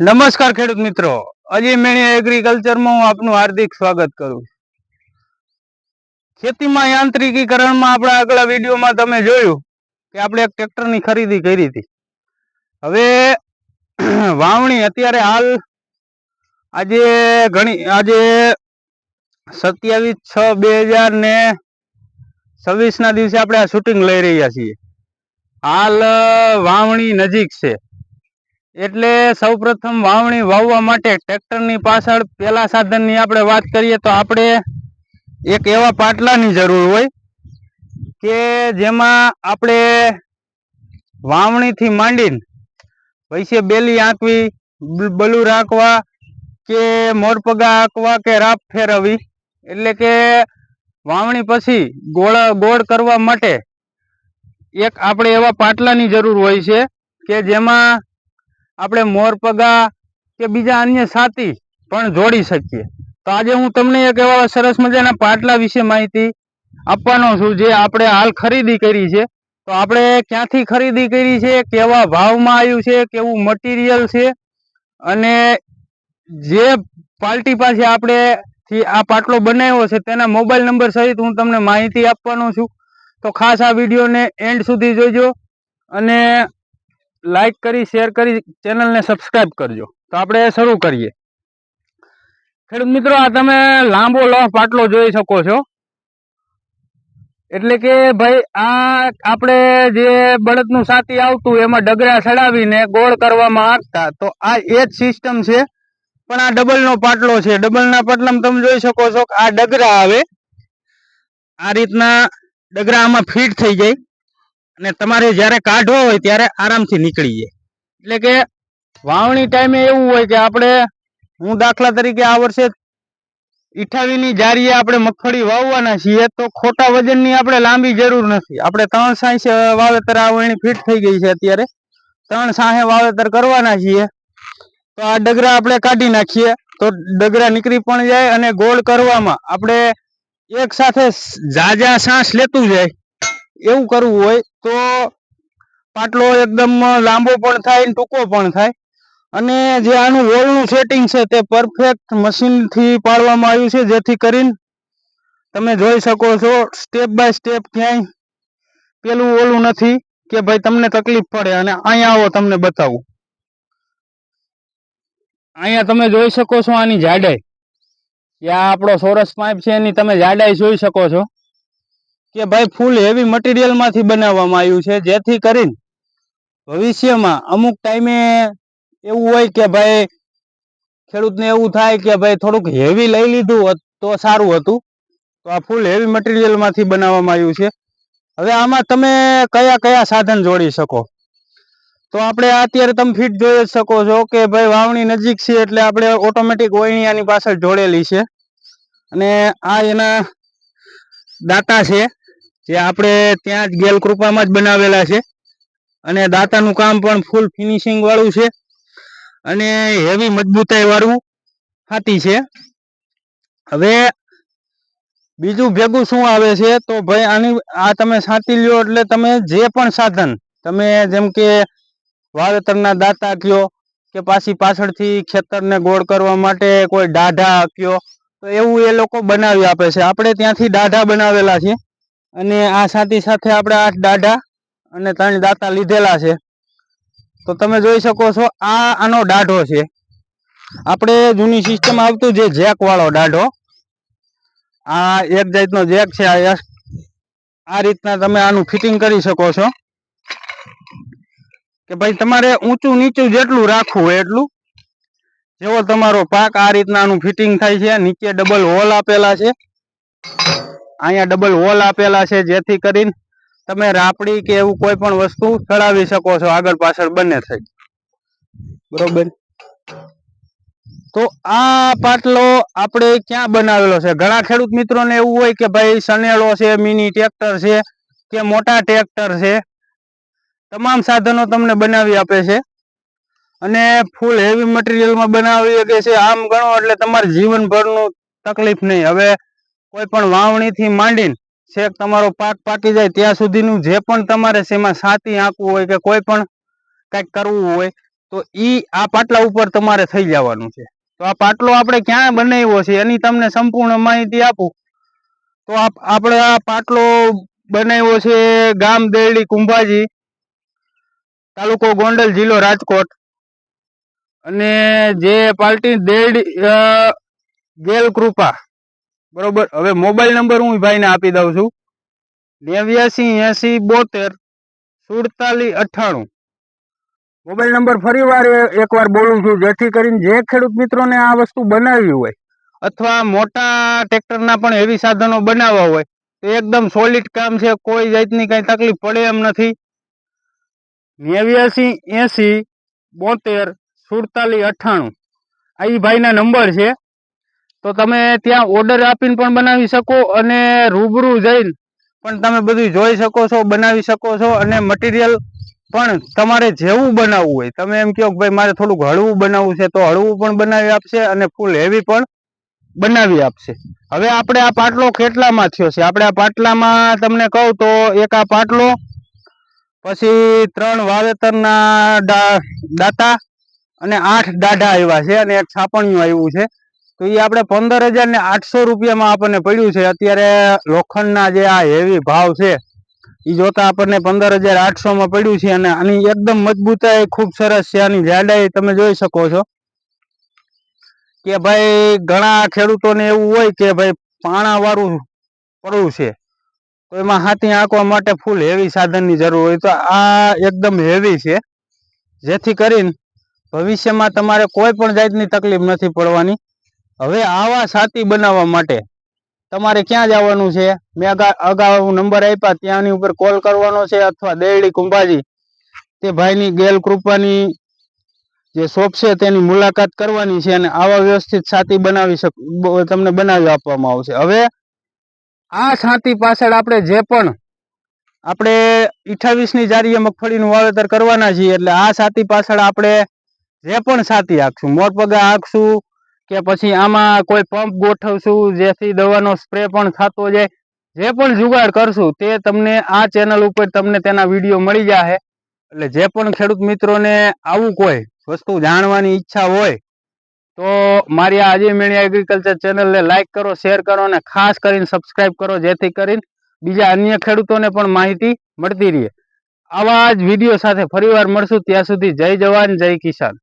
નમસ્કાર ખેડૂત મિત્રો, અજી મેણી એગ્રીકલ્ચરમાં હું આપનું હાર્દિક સ્વાગત કરું. ખેતીમાં યાંત્રિકીકરણમાં આપણા આગલા વિડીયોમાં તમે જોયું કે આપણે એક ટ્રેક્ટરની ખરીદી કરી હતી. હવે વાવણી અત્યારે હાલ આજે 27/6/2026 ના દિવસે આપણે આ શૂટિંગ લઈ રહ્યા છીએ. હાલ વાવણી નજીક છે એટલે સૌપ્રથમ વાવણી વાવવા માટે ટ્રેક્ટરની પાછળ પેલા સાધનની આપણે વાત કરીએ તો આપણે એક એવા પાટલાની જરૂર હોય કે જેમાં આપણે વાવણીથી માંડીને વૈસે બેલી આંકવી, બલુ રાખવા કે મોરપગા આંકવા કે રાપ ફેરવવી, એટલે કે વાવણી પછી ગોળ કરવા માટે એક આપણે એવા પાટલાની જરૂર હોય છે કે જેમાં આપણે મોરપગા કે બીજા અન્ય સાથી પણ જોડી શકીએ. તો આજે હું તમને એક એવા સરસ મજાના પાટલા વિશે માહિતી આપવાનો છું જે આપણે હાલ ખરીદી કરી છે. તો આપણે ક્યાંથી ખરીદી કરી છે, કેવા ભાવમાં આવ્યું છે, કેવું મટીરિયલ છે અને જે પાર્ટી પાસે આપણે આ પાટલો બનાવ્યો છે તેના મોબાઈલ નંબર સહિત હું તમને માહિતી આપવાનો છું. તો ખાસ આ વિડીયોને એન્ડ સુધી જોજો અને લાઈક કરી, શેર કરી, ચેનલને સબસ્ક્રાઈબ કરજો. તો આપણે શરૂ કરીએ. ખેડૂત મિત્રો, આ તમે લાંબો લોહ પાટલો જોઈ શકો છો. એટલે કે ભાઈ આ આપણે જે બળદનું સાથી આવતું એમાં ડગરા ચડાવીને ગોળ કરવામાં આવતા, તો આ એ જ સિસ્ટમ છે, પણ આ ડબલનો પાટલો છે. ડબલના પાટલામાં તમે જોઈ શકો છો કે આ ડગરા આવે, આ રીતના ડગરા આમાં ફિટ થઈ જાય અને તમારે જ્યારે કાઢવો હોય ત્યારે આરામથી નીકળી જાય. એટલે કે વાવણી ટાઈમે એવું હોય કે આપણે, હું દાખલા તરીકે આ વર્ષે 28ની જારીએ આપણે મગફળી વાવવાના છીએ, તો ખોટા વજનની આપણે લાંબી જરૂર નથી. આપણે 3 સાંઠ વાવેતર આવણી ફિટ થઈ ગઈ છે. અત્યારે 3 સાંઠે વાવેતર કરવાના છીએ. તો આ ડગરા આપણે કાઢી નાખીએ તો ડગરા નીકળી પણ જાય અને ગોળ કરવામાં આપણે એક સાથે ઝાઝા સાંસ લેતું જાય એવું કરવું હોય તો પાટલો એકદમ લાંબો પણ થાય, ટૂંકો પણ થાય. અને જે આનું વોલનું સેટિંગ છે તે પરફેક્ટ મશીનથી પાડવામાં આવ્યું છે, જેથી કરીને તમે જોઈ શકો છો સ્ટેપ બાય સ્ટેપ ક્યાંય પેલું ઓલું નથી કે ભાઈ તમને તકલીફ પડે. અને અહીંયા આવો તમને બતાવું. અહીંયા તમે જોઈ શકો છો આની જાડાઈ, આ આપણો સોરસ પાઇપ છે એની તમે જાડાઈ જોઈ શકો છો કે ભાઈ ફૂલ હેવી મટીરિયલમાંથી બનાવવામાં આવ્યું છે, જેથી કરીને ભવિષ્યમાં અમુક ટાઈમે એવું હોય કે ભાઈ ખેડૂતને એવું થાય કે ભાઈ થોડુંક હેવી લઈ લીધું હોત તો સારું હતું. તો આ ફૂલ હેવી મટીરિયલમાંથી બનાવવામાં આવ્યું છે. હવે આમાં તમે કયા કયા સાધન જોડી શકો, તો આપણે અત્યારે તમે ફિટ જોઈ શકો છો કે ભાઈ વાવણી નજીક છે એટલે આપણે ઓટોમેટિક ઓયણી આની પાછળ જોડેલી છે. અને આ એના દાંતા છે જે આપણે ત્યાં જ ગેલ કૃપામાં જ બનાવેલા છે. અને દાંતાનું કામ પણ ફૂલ ફિનિશિંગ વાળું છે અને હેવી મજબૂતાઈ વાળું હાથી છે. હવે બીજું ભેગું શું આવે છે, તો ભાઈ આની આ તમે સાથી લ્યો એટલે તમે જે પણ સાધન તમે જેમ કે વાવેતરના દાંતા કયો કે પાછી પાછળથી ખેતરને ગોળ કરવા માટે કોઈ દાઢા કયો, તો એવું એ લોકો બનાવી આપે છે. આપણે ત્યાંથી દાઢા બનાવેલા છે અને આ સાથી સાથે આપણે 8 દાઢા અને 3 દાંતા લીધેલા છે. તો તમે જોઈ શકો છો આનો દાઢો છે. આપણે જૂની સિસ્ટમ આવતું જે જેક વાળો દાઢો, આ એક જાતનો જેક છે. આ રીતના તમે આનું ફિટિંગ કરી શકો છો કે ભાઈ તમારે ઊંચું નીચું જેટલું રાખવું હોય એટલું. જેવો તમારો પાક આ રીતના આનું ફિટિંગ થાય છે. નીચે ડબલ હોલ આપેલા છે, અહીંયા ડબલ હોલ આપેલા છે, જેથી કરીને તમે રાપડી કે એવું કોઈ પણ વસ્તુ ચડાવી શકો છો આગળ પાછળ બંને થઈ. બરોબર. તો આ પાટલો આપણે ક્યાં બનાવેલો છે? ઘણા ખેડૂત મિત્રોને એવું હોય કે ભાઈ સનેડો છે, મિની ટ્રેક્ટર છે કે મોટા ટ્રેક્ટર છે, તમામ સાધનો તમને બનાવી આપે છે અને ફૂલ હેવી મટીરિયલમાં બનાવી શકે છે. આમ ગણો એટલે તમારે જીવનભરનું તકલીફ નહીં. હવે કોઈ પણ વાવણીથી માંડીને છેક તમારો પાક પાકી જાય ત્યાં સુધીનું જે પણ તમારે એમાં સાથી આંકવું હોય કે કોઈ પણ કંઈક કરવું હોય તો ઈ આ પાટલા ઉપર તમારે થઈ જવાનું છે. તો આ પાટલો આપણે ક્યાં બનાવ્યો છે એની તમને સંપૂર્ણ માહિતી આપું તો આપણે આ પાટલો બનાવ્યો છે ગામ દેરડી કુંભાજી, તાલુકો ગોંડલ, જિલ્લો રાજકોટ. અને જે પાર્ટી દેરડી ગેલ કૃપા, બરોબર. હવે મોબાઈલ નંબર હું ભાઈને આપી દઉં છું, 8980724798. મોબાઈલ નંબર ફરી વાર એકવાર બોલું છું, જેથી કરીને જે ખેડૂત મિત્રોને આ વસ્તુ બનાવવી હોય અથવા મોટા ટ્રેક્ટરના પણ હેવી સાધનો બનાવવા હોય તો એકદમ સોલિડ કામ છે, કોઈ જાતની કઈ તકલીફ પડે એમ નથી. 8980724798 આ ઈ ભાઈના નંબર છે. તો તમે ત્યાં ઓર્ડર આપીને પણ બનાવી શકો અને રૂબરૂ જઈને પણ તમે બધું જોઈ શકો છો, બનાવી શકો છો. અને મટીરિયલ પણ તમારે જેવું બનાવવું હોય, તમે એમ કહો કે ભાઈ મારે થોડુંક હળવું બનાવવું છે તો હળવું પણ બનાવી આપશે અને ફૂલ હેવી પણ બનાવી આપશે. હવે આપણે આ પાટલો કેટલામાં થયો છે, આપણે આ પાટલામાં તમને કહું તો એક આ પાટલો, પછી 3 વાવેતરના દાતા અને 8 દાઢા આવ્યા છે અને એક છાપણિયું આવ્યું છે. તો એ આપણે 15,800 રૂપિયામાં આપણને પડ્યું છે. અત્યારે લોખંડના જે આ હેવી ભાવ છે એ જોતા આપણને 15,800 પડ્યું છે. અને આની એકદમ મજબૂતાઈ ખૂબ સરસ છે. આની જાડાઈ તમે જોઈ શકો છો કે ભાઈ ઘણા ખેડૂતોને એવું હોય કે ભાઈ પાણા વાળું પડવું છે તો એમાં હાથી આંકવા માટે ફૂલ હેવી સાધનની જરૂર હોય, તો આ એકદમ હેવી છે, જેથી કરીને ભવિષ્યમાં તમારે કોઈ પણ જાતની તકલીફ નથી પડવાની. હવે આવા છાતી બનાવવા માટે તમારે ક્યાં જવાનું છે, મેં અગાઉ નંબર આપ્યા ત્યાંની ઉપર કોલ કરવાનો છે, અથવા દેરડી કુંભાજી તે ભાઈની ગેલ કૃપાની જે શોપ છે તેની મુલાકાત કરવાની છે અને આવા વ્યવસ્થિત છાતી તમને બનાવી આપવામાં આવશે. હવે આ છાતી પાછળ આપણે જે પણ આપણે 28ની જારીએ મગફળીનું વાવેતર કરવાના છીએ, એટલે આ છાતી પાછળ આપણે જે પણ છાતી હાંકશું, મોરપગા હાંકશું કે પછી આમાં કોઈ પંપ ગોઠવશું જેથી દવાનો સ્પ્રે પણ થતો જાય, જે પણ જુગાડ કરશું તે તમને આ ચેનલ ઉપર તમને તેના વિડીયો મળી જશે. એટલે જે પણ ખેડૂત મિત્રોને આવું કોઈ વસ્તુ જાણવાની ઈચ્છા હોય તો મારી આ અજય મેણિયા એગ્રીકલ્ચર ચેનલને લાઈક કરો, શેર કરો અને ખાસ કરીને સબસ્ક્રાઈબ કરો, જેથી કરીને બીજા અન્ય ખેડૂતોને પણ માહિતી મળતી રહે. આવા જ વિડીયો સાથે ફરીવાર મળશું. ત્યાં સુધી જય જવાન, જય કિસાન.